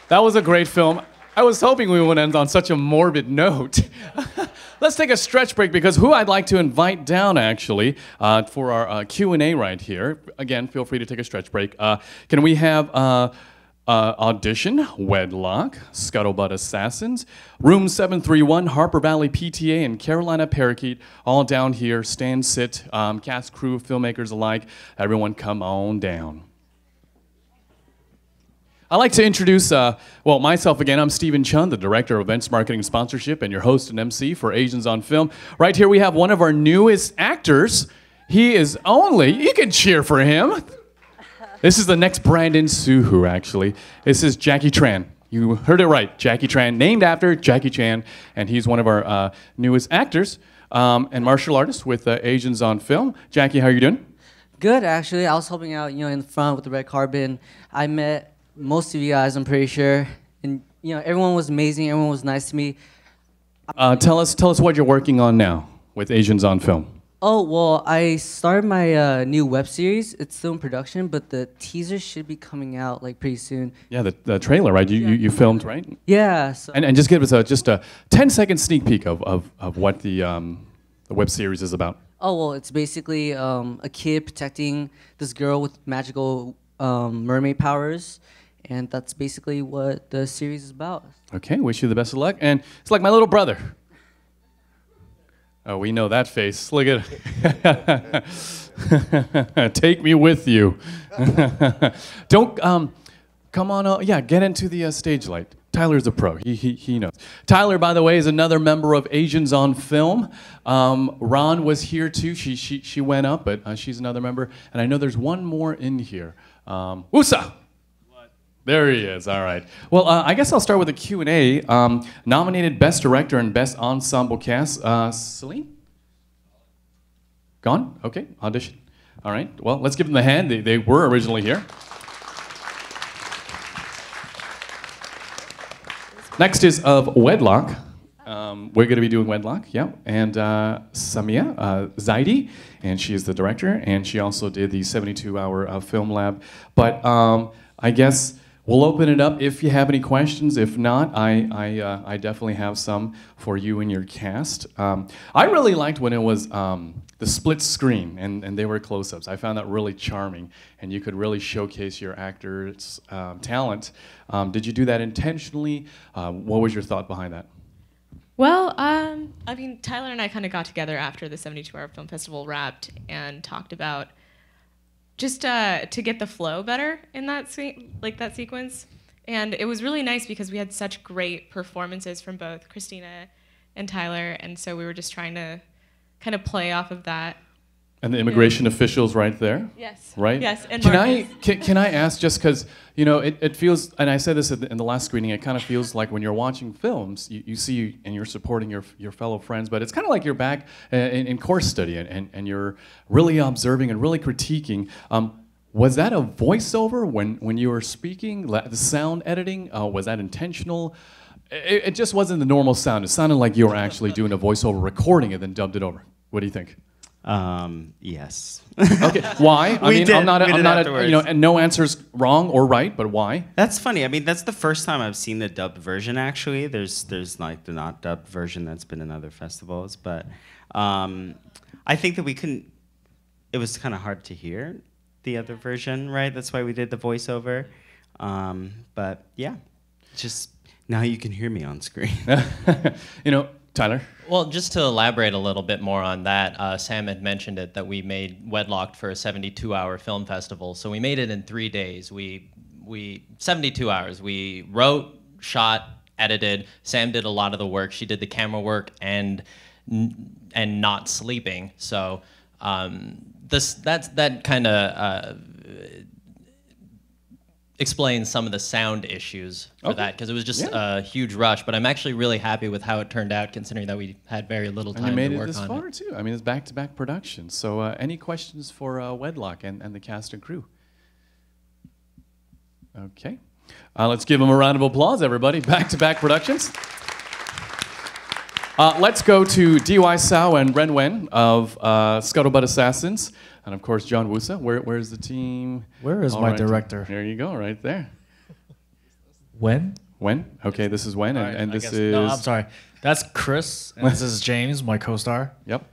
That was a great film. I was hoping we would end on such a morbid note. Let's take a stretch break because who I'd like to invite down actually for our Q&A right here. Again, feel free to take a stretch break. Can we have Audition, Wedlocked, Scuttlebutt, Assassins, Room 731, Harper Valley PTA, and Carolina Parakeet, all down here, stand, sit, cast, crew, filmmakers alike. Everyone come on down. I'd like to introduce, myself again. I'm Stephen Chun, the Director of Events Marketing and Sponsorship, and your host and MC for Asians on Film. Right here we have one of our newest actors. He is you can cheer for him. This is the next Brandon Suhu, actually. This is Jackie Tran. You heard it right, Jackie Tran, named after Jackie Chan, and he's one of our newest actors and martial artists with Asians on Film. Jackie, how are you doing? Good, actually. I was helping out, in the front with the red carpet. I met most of you guys, I'm pretty sure, and everyone was amazing. Everyone was nice to me. Tell us what you're working on now with Asians on Film. Oh, well, I started my new web series. It's still in production, but the teaser should be coming out pretty soon. Yeah, the trailer, right? You filmed, right? Yeah. So and just give us just a 10-second sneak peek of what the web series is about. Oh, well, it's basically a kid protecting this girl with magical mermaid powers. And that's basically what the series is about. Okay, wish you the best of luck. And it's like my little brother. Oh, we know that face. Look at it. Take me with you. Don't, come on, get into the stage light. Tyler's a pro, he knows. Tyler, by the way, is another member of Asians on Film. Ron was here too, she went up, but she's another member. And I know there's one more in here. Usa! There he is, all right. Well, I guess I'll start with a Q&A. Nominated Best Director and Best Ensemble Cast. Celine? Gone? Okay, Audition. All right, well, let's give them the hand. They were originally here. Next is of Wedlocked. We're going to be doing Wedlocked, yeah. And Samia Zaidi, and she is the director, and she also did the 72-hour film lab. But I guess we'll open it up if you have any questions. If not, I definitely have some for you and your cast. I really liked when it was the split screen and they were close-ups. I found that really charming, and you could really showcase your actor's talent. Did you do that intentionally? What was your thought behind that? Well, I mean, Tyler and I kind of got together after the 72-hour film festival wrapped and talked about just to get the flow better in that that sequence. And it was really nice because we had such great performances from both Christina and Tyler, and so we were just trying to kind of play off of that. And the immigration officials right there? Yes. Right? Yes, and Can I ask, just because, it feels, and I said this in the last screening, it kind of feels like when you're watching films, you see and you're supporting your fellow friends, but it's kind of like you're back in course study and you're really observing and really critiquing. Was that a voiceover when you were speaking, the sound editing? Was that intentional? It just wasn't the normal sound. It sounded like you were actually doing a voiceover, recording it, then dubbed it over. What do you think? Yes. Okay, why? I mean, I'm not and no answer's wrong or right, but why? That's funny. I mean, that's the first time I've seen the dubbed version, actually. There's like the not dubbed version that's been in other festivals, but I think that it was kind of hard to hear the other version, right? That's why we did the voiceover. But yeah, just now you can hear me on screen. Tyler? Well, just to elaborate a little bit more on that, Sam had mentioned it, that we made Wedlocked for a 72-hour film festival. So we made it in 3 days. 72 hours. We wrote, shot, edited. Sam did a lot of the work. She did the camera work and not sleeping. So that kind of explains some of the sound issues for that, because it was just a huge rush. But I'm actually really happy with how it turned out, considering that we had very little time to work on it. And you made it this far, too. I mean, it's back-to-back production. So any questions for Wedlocked and the cast and crew? Okay. Let's give them a round of applause, everybody. Back-to-back productions. Let's go to D.Y. Sao and Ren Wen of Scuttlebutt Assassins. And of course, John Wusa. Where's the team? Where is my director? There you go, right there. When? Wen. Okay, this is Wen, All right, and I this guess- is. No, I'm sorry. That's Chris, and this is James, my co-star. Yep.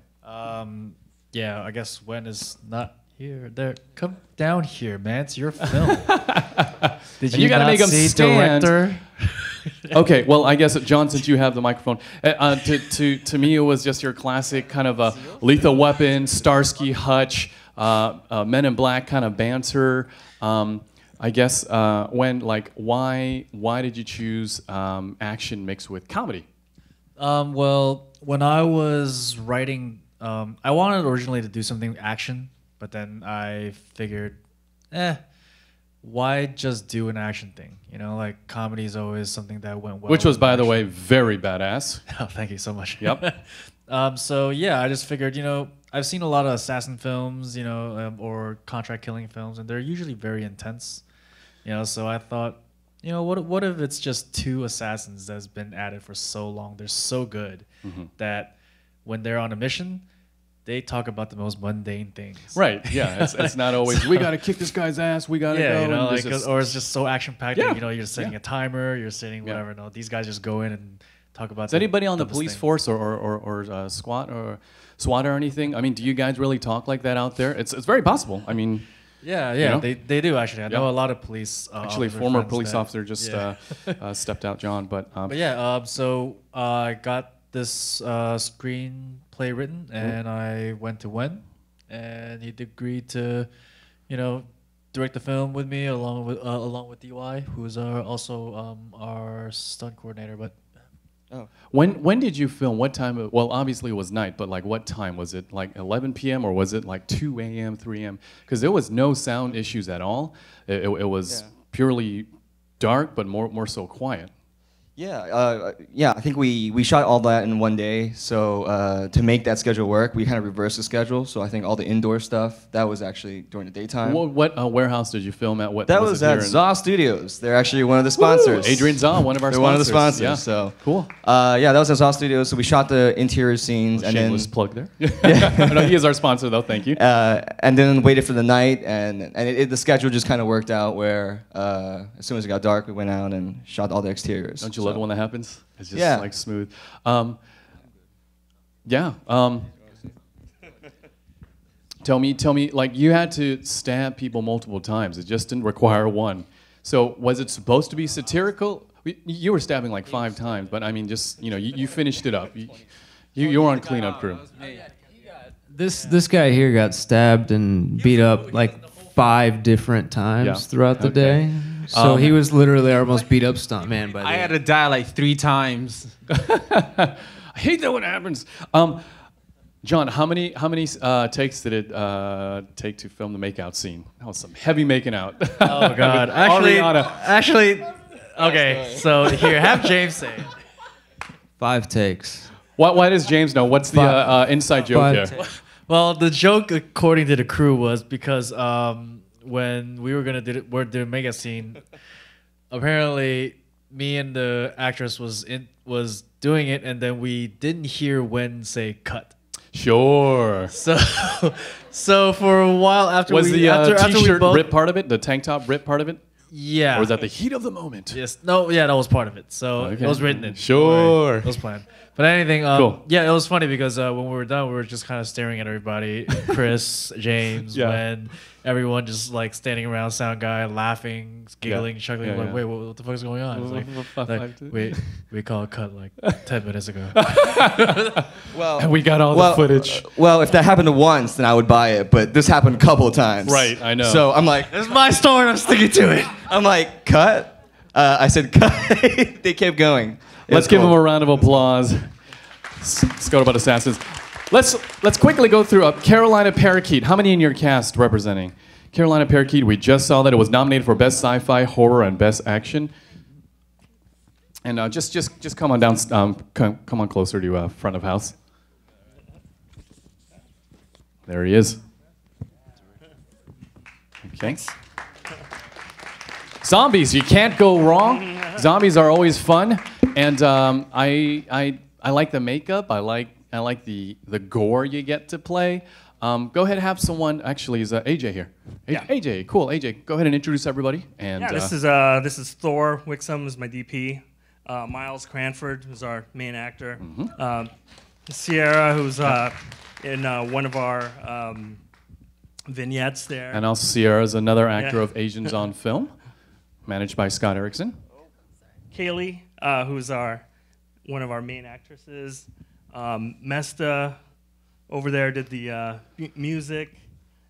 Yeah, I guess Wen is not here. There, come down here, man. It's your film. Did And you gotta not make 'em see stand. director? Okay, well, I guess John, since you have the microphone, to me it was just your classic kind of a Lethal Weapon, Starsky Hutch, Men in Black kind of banter. I guess why did you choose action mixed with comedy? Well, when I was writing, I wanted originally to do something action, but then I figured, why just do an action thing? You know, like comedy is always something that went well. Which was, with by the action. way, very badass. Oh, thank you so much. Yep. So yeah, I just figured, you know, I've seen a lot of assassin films, you know, or contract killing films, and they're usually very intense. You know, so I thought, you know, what if it's just two assassins that's been at it for so long? They're so good that when they're on a mission, they talk about the most mundane things. Right. Yeah. It's not always we gotta kick this guy's ass. We gotta go. Yeah, you know, and like, this is- or it's just so action packed. Yeah. You know, you're setting Yeah. a timer, you're setting Yeah. whatever. No, these guys just go in and talk about. Is anybody on the dumbest police thing. force or SWAT or SWAT or anything? I mean, do you guys really talk like that out there? It's very possible. I mean, Yeah, you yeah, know? they do actually. I know Yeah. a lot of police. actually, officer former friends police that- officer just yeah. stepped out, John. But yeah, so I got this screenplay written, and I went to Wen, and he agreed to, you know, direct the film with me along with DY, who is also our stunt coordinator. But when did you film? What time? Well, obviously it was night, but like what time was it? Like 11 p.m. or was it like 2 a.m., 3 a.m.? Because there was no sound issues at all. It was purely dark, but more so quiet. Yeah, I think we shot all that in one day. So to make that schedule work, we kind of reversed the schedule. So I think all the indoor stuff, that was actually during the daytime. What warehouse did you film at? What That was it at here in- Zaw Studios. They're actually one of the sponsors. Adrian Zaw, one of our They're sponsors. one of the sponsors. Yeah. So Cool. yeah, that was at Zaw Studios. So we shot the interior scenes, and then Shameless plug there. No, he is our sponsor, though. Thank you. and then waited for the night, and the schedule just kind of worked out where as soon as it got dark, we went out and shot all the exteriors. Don't you love it when that happens? It's just Yeah. like smooth. Tell me, like you had to stab people multiple times. It just didn't require one. So was it supposed to be satirical? You were stabbing like 5 times, but I mean, just you finished it up. You were on cleanup crew. This guy here got stabbed and beat up like 5 different times Yeah. throughout the Okay. day. So he was literally our most beat up stunt man by the I end. had to die like 3 times. I hate that when it happens. John, how many takes did it take to film the makeout scene? That was some heavy making out. oh god, actually, okay. So here, have James say it. 5 takes. Why does James know? What's the inside joke 5 here? takes. Well, the joke, according to the crew, was because when we were gonna do the mega scene, apparently me and the actress was doing it, and then we didn't hear Wen say cut. Sure. So for a while after Was we the after we t-shirt both, rip part of it? The tank top rip part of it? yeah, Or was that the heat of the moment? yes, no, yeah, that was part of it. So Okay. it was written in. Sure. It was planned. But anything, Cool. yeah, it was funny because when we were done, we were just kind of staring at everybody, Chris, James, Yeah. Wen, everyone just like standing around, sound guy, laughing, giggling, chuckling, Yeah, like, yeah. wait, what the fuck is going on? It's like, we called cut like 10 minutes ago. Well, And we got all the footage. Well, if that happened once, then I would buy it. But this happened a couple of times. Right, I know. So I'm like, This is my story, and I'm sticking to it. I'm like, cut. I said cut. They kept going. Let's give them a round of applause. Scuttlebutt Assassins. Let's quickly go through Carolina Parakeet. How many in your cast representing? Carolina Parakeet, we just saw that it was nominated for Best Sci-Fi, Horror, and Best Action. And just come on down, come on closer to front of house. There he is. Okay. Zombies, you can't go wrong. Zombies are always fun, and I like the makeup. I like the gore you get to play. Go ahead and have someone, actually, is AJ here? Yeah. AJ, cool. AJ, go ahead and introduce everybody. And, Yeah, this is Thor Wixom is my DP. Miles Cranford, who's our main actor. Sierra, who's in one of our vignettes there. And also Sierra is another actor of Asians on Film, managed by Scott Erickson. Kaylee, who's one of our main actresses. Mesta over there did the music,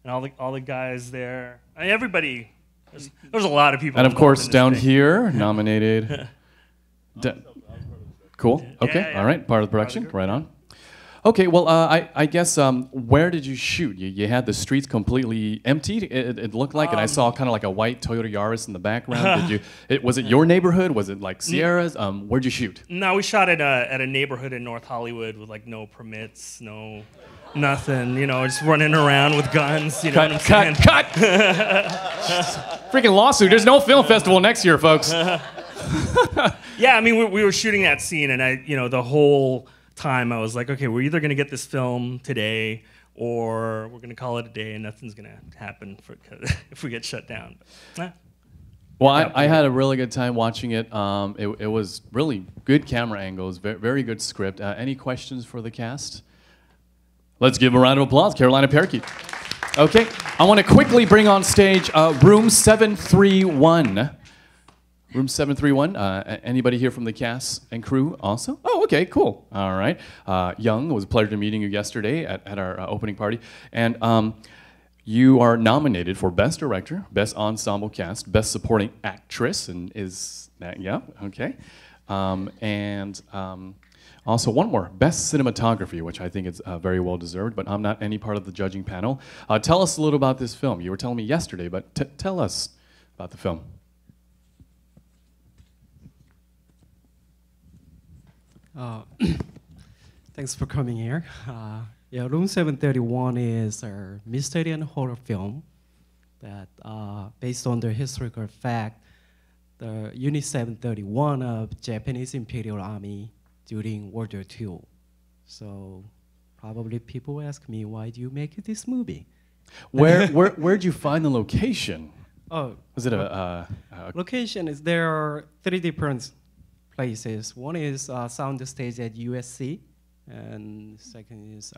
and all the guys there. I mean, everybody. There's a lot of people. And of course, down thing. here, nominated. Cool. Okay. Yeah. All right. Part of the production. Right on. Okay. Well, I guess where did you shoot? You had the streets completely emptied. It looked like, and I saw kind of like a white Toyota Yaris in the background. Was it your neighborhood? Was it like Sierra's? Where'd you shoot? No, we shot at a neighborhood in North Hollywood with like no permits, no nothing. You know, just running around with guns. You know what I'm saying? Cut! Freaking lawsuit. There's no film festival next year, folks. Yeah, I mean, we were shooting that scene, and the whole time I was like, okay, we're either gonna get this film today, or we're gonna call it a day, and nothing's gonna happen if we get shut down. Well, I had a really good time watching it. It was really good camera angles, very good script. Any questions for the cast? Let's give a round of applause, Carolina Parakeet. Okay, I want to quickly bring on stage room 731. Room 731. Anybody here from the cast and crew also? Oh, okay, cool. All right. Young, it was a pleasure meeting you yesterday at our opening party. And you are nominated for Best Director, Best Ensemble Cast, Best Supporting Actress, and is that, yeah, okay. Also one more, Best Cinematography, which I think is very well deserved, but I'm not any part of the judging panel. Tell us a little about this film. You were telling me yesterday, but tell us about the film. Thanks for coming here. Yeah, Room 731 is a mystery and horror film that, based on the historical fact, the Unit 731 of Japanese Imperial Army during World War II. So probably people ask me, why do you make this movie? Where'd you find the location? Oh, was it a location? There are 3 different places. One is sound stage at USC, and second is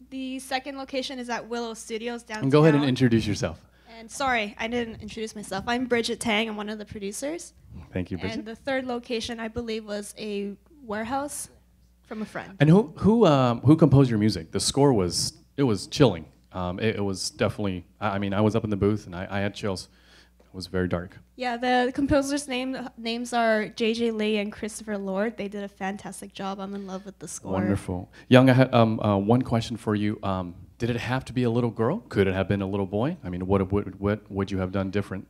the second location is at Willow Studios downtown. And go ahead and introduce yourself. And sorry, I didn't introduce myself. I'm Bridget Tang. I'm one of the producers. Thank you, Bridget. And the third location, I believe, was a warehouse from a friend. And who composed your music? The score was chilling. It was definitely. I mean, I was up in the booth and I had chills. It was very dark. Yeah, the composers' names are J.J. Lee and Christopher Lord. They did a fantastic job. I'm in love with the score. Wonderful. Young, I had one question for you. Did it have to be a little girl? Could it have been a little boy? I mean, what would you have done different?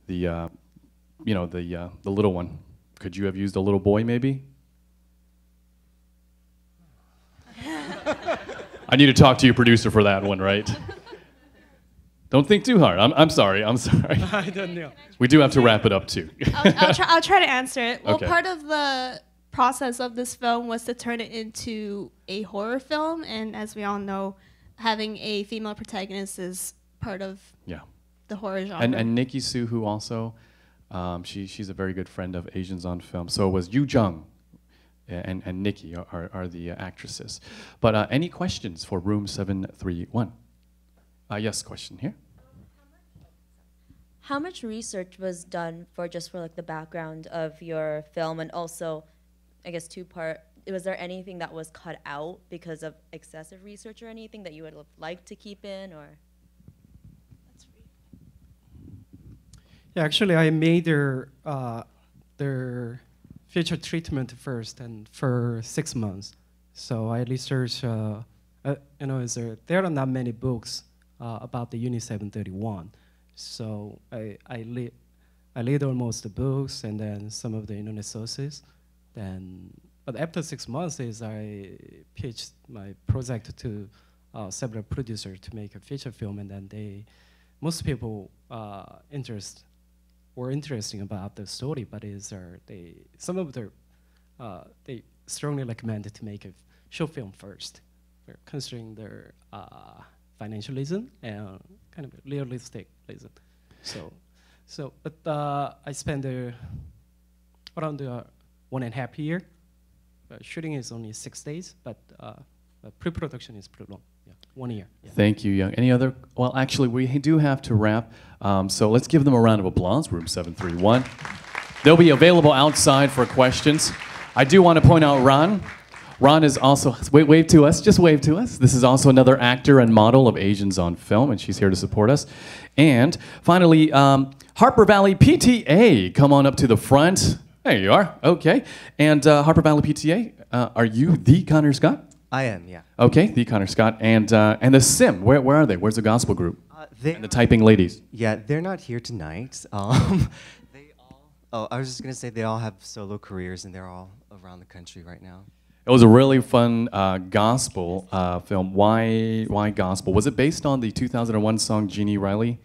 The little one. Could you have used a little boy maybe? I need to talk to your producer for that one, right? Don't think too hard. I'm sorry. I'm sorry. I don't know. We do have to wrap it up too. I'll try to answer it. Well, Okay. part of the process of this film was to turn it into a horror film, and as we all know, having a female protagonist is part of the horror genre. And Nikki Sue, who also, she's a very good friend of Asians on Film. So it was Yu Jung and Nikki are the actresses. But any questions for room 731? Yes, question here. How much research was done for like the background of your film, and also, I guess 2-part, was there anything that was cut out because of excessive research or anything that you would have liked to keep in, or? Yeah, actually, I made their feature treatment first, and for 6 months. So I researched, there are not many books about the Unit 731. So I read almost the books and then some of the internet sources. But after 6 months, I pitched my project to several producers to make a feature film, and then most people were interesting about the story, but some of the strongly recommend to make a short film first, considering their financial reason and kind of realistic reason. But I spent around 1.5 years. Shooting is only 6 days, but pre-production is pretty long. Yeah, 1 year. Yeah. Thank you, Young. Any other? Well, actually, we do have to wrap. So let's give them a round of applause. Room 731. They'll be available outside for questions. I do want to point out Ron. Ron is also, wave to us, just wave to us. This is also another actor and model of Asians on Film, and she's here to support us. And finally, Harper Valley PTA, come on up to the front. There you are, okay. And Harper Valley PTA, are you the Connor Scott? I am, yeah. Okay, the Connor Scott. And the Sim, where are they? Where's the gospel group? And the typing ladies? Yeah, they're not here tonight. I was just going to say they all have solo careers and they're all around the country right now. It was a really fun gospel film. Why gospel? Was it based on the 2001 song Jeannie Riley?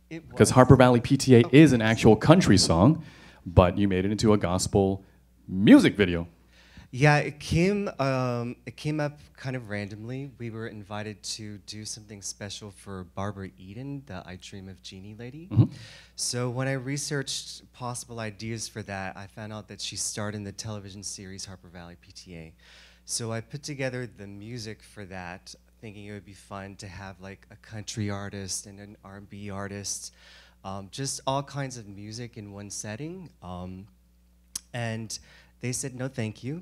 Because Harper Valley PTA is an actual country song, but you made it into a gospel music video. Yeah, it came up kind of randomly. We were invited to do something special for Barbara Eden, the I Dream of Jeannie lady. Mm-hmm. So when I researched possible ideas for that, I found out that she starred in the television series Harper Valley PTA. So I put together the music for that, thinking it would be fun to have like a country artist and an R&B artist, just all kinds of music in one setting. And they said, no, thank you.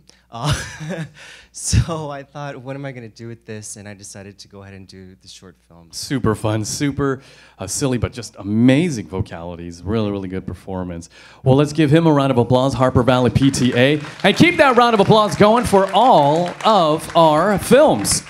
So I thought, what am I going to do with this? And I decided to go ahead and do the short film. Super fun, super silly, but just amazing vocalities. Really, really good performance. Well, let's give him a round of applause, Harper Valley PTA. And keep that round of applause going for all of our films.